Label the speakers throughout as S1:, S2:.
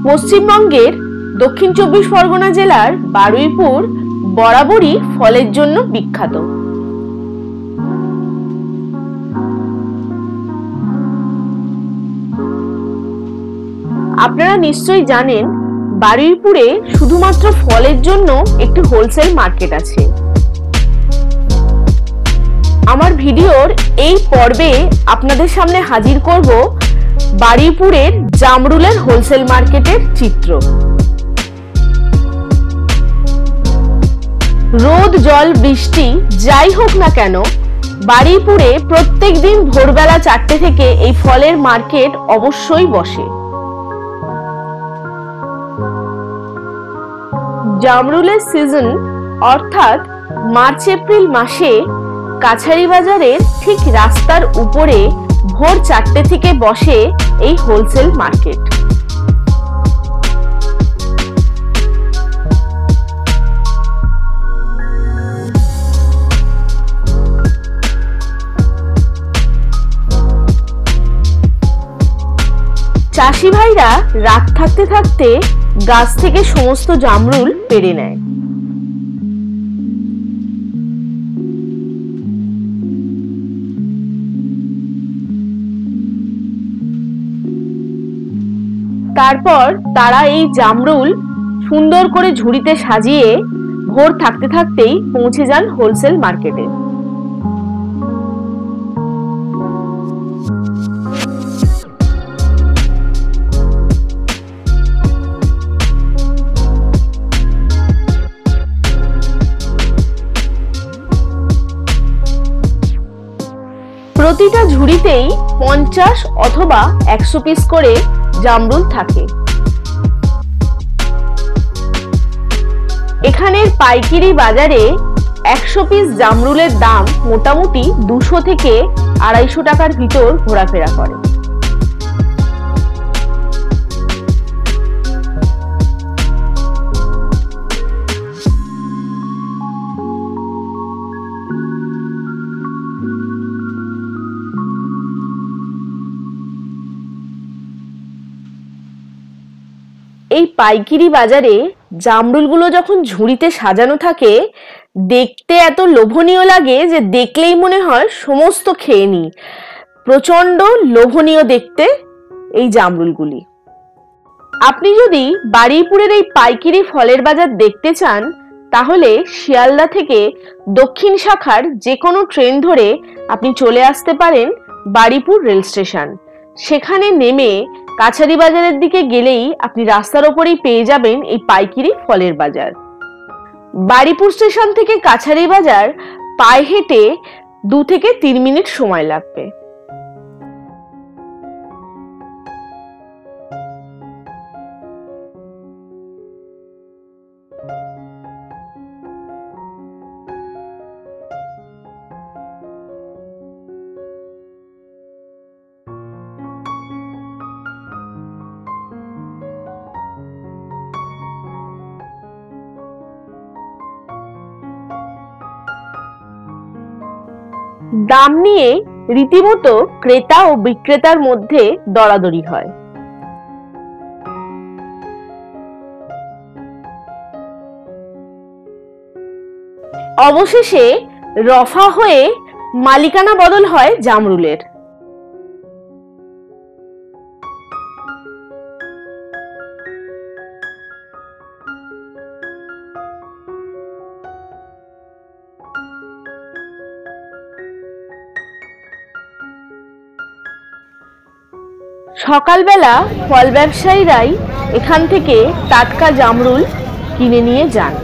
S1: পশ্চিমবঙ্গের দক্ষিণ চব্বিশ পরগনা জেলার বারুইপুর বরাবরই ফলের জন্য বিখ্যাত। আপনারা নিশ্চয়ই জানেন বারুইপুরে শুধুমাত্র ফলের জন্য একটি হোলসেল মার্কেট আছে। আমার ভিডিওর এই পর্বে আপনাদের সামনে হাজির করব বারুইপুরের জামরুলের হোলসেল মার্কেটের চিত্র। রোদ জল বৃষ্টি যাই হোক না কেন, বারুইপুরে প্রত্যেকদিন ভোরবেলা 4টে থেকে এই ফলের মার্কেট অবশ্যই বসে। জামরুলের সিজন অর্থাৎ মার্চ এপ্রিল মাসে কাছারি বাজারের ঠিক রাস্তার উপরে ভোর 4টে থেকে বসে এই হোলসেল মার্কেট। চাষি ভাইরা রাত থাকতে থাকতে গাছ থেকে সমস্ত জামরুল পেড়ে নেয়। তারপর তারা এই জামরুল সুন্দর করে ঝুড়িতে সাজিয়ে ভোর থাকতে থাকতেই পৌঁছে যান হোলসেল মার্কেটে। প্রতিটা ঝুড়িতেই 50 অথবা 100 পিস করে জামরুল থাকে। এখানের পাইকারি বাজারে 100 পিস জামরুলের দাম মোটামুটি 200 থেকে 250 টাকার ভিতর ঘোরাফেরা করে। এই পাইকারি বাজারে জামরুলগুলো যখন ঝুড়িতে সাজানো থাকে দেখতে এত লোভনীয় লাগে যে দেখলেই মনে হয় সমস্ত খেয়ে নিই। প্রচন্ড লোভনীয় দেখতে এই জামরুলগুলি। আপনি যদি বারুইপুরের এই পাইকারি ফলের বাজার দেখতে চান তাহলে শিয়ালদা থেকে দক্ষিণ শাখার যে কোনো ট্রেন ধরে আপনি চলে আসতে পারেন বারুইপুর রেল স্টেশন। সেখানে নেমে কাছারি বাজারের দিকে গেলেই আপনি রাস্তার ওপরেই পেয়ে যাবেন এই পাইকারি ফলের বাজার। বারুইপুর স্টেশন থেকে কাছারি বাজার পায়ে হেঁটে 2 থেকে 3 মিনিট সময় লাগবে। দাম নিয়ে রীতিমতো ক্রেতা ও বিক্রেতার মধ্যে দরাদরি হয়। অবশেষে রফা হয়ে মালিকানা বদল হয় জামরুলের। সকালবেলা ফল ব্যবসায়ীরাই এখান থেকে টাটকা জামরুল কিনে নিয়ে যান।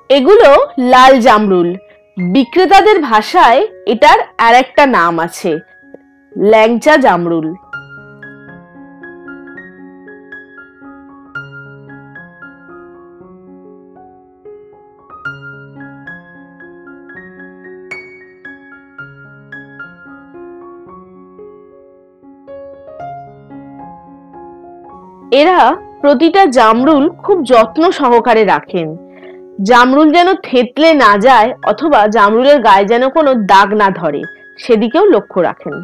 S1: এগুলো লাল জামরুল। বিক্রেতাদের ভাষায় এটার আরেকটা নাম আছে, ল্যাংচা জামরুল। এরা প্রতিটা জামরুল খুব যত্ন সহকারে রাখেন, জামরুল যেন থেতলে না যায় অথবা জামরুলের গায়ে যেন কোনো দাগ না ধরে, সেদিকেও লক্ষ্য রাখেন।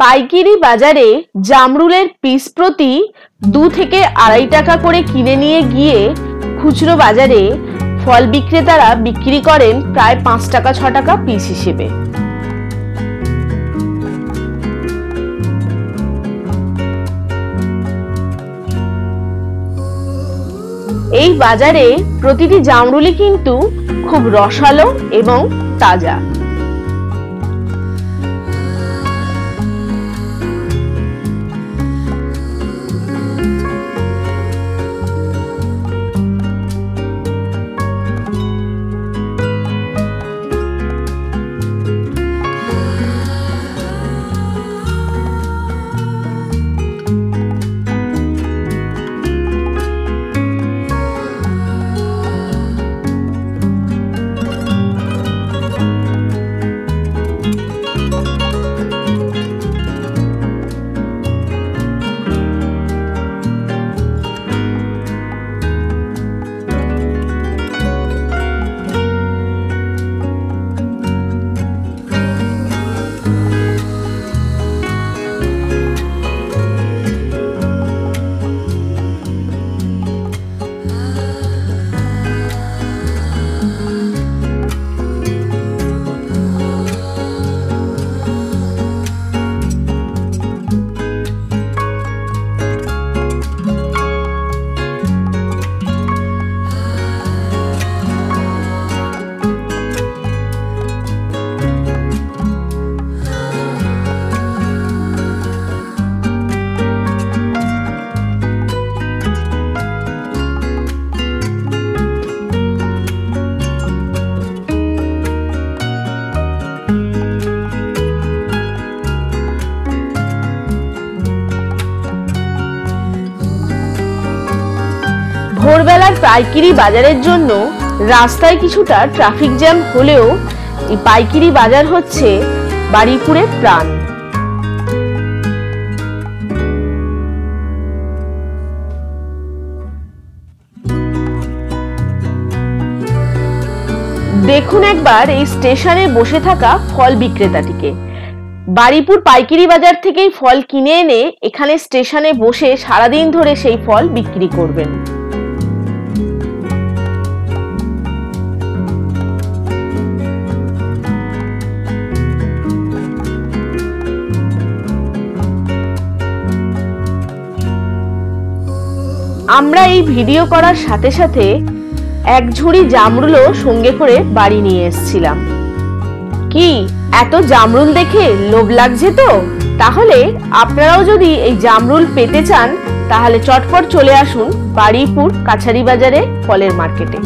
S1: পাইকারি বাজারে জামরুলের পিস প্রতি 2 থেকে 2.5 টাকা করে কিনে নিয়ে গিয়ে খুচরো বাজারে ফল বিক্রেতারা বিক্রি করেন প্রায় 5 টাকা 6 টাকা পিস হিসেবে। এই বাজারে প্রতিটি জামরুলই কিন্তু খুব রসালো এবং তাজা। ভোরবেলার পাইকারি বাজারের জন্য রাস্তায় কিছুটা ট্রাফিক জ্যাম হলেও এই পাইকারি বাজার হচ্ছে বারুইপুরের প্রাণ। দেখুন একবার এই স্টেশনে বসে থাকা ফল বিক্রেতাটিকে। বারুইপুর পাইকারি বাজার থেকেই ফল কিনে এনে এখানে স্টেশনে বসে সারাদিন ধরে সেই ফল বিক্রি করবেন। আমরা এই ভিডিও করার সাথে সাথে এক ঝুড়ি জামরুলও সঙ্গে করে বাড়ি নিয়ে এসেছিলাম। কি এত জামরুল দেখে লোভ লাগছে তো? তাহলে আপনারাও যদি এই জামরুল পেতে চান তাহলে চটপট চলে আসুন বারুইপুর কাছারি বাজারে ফলের মার্কেটে।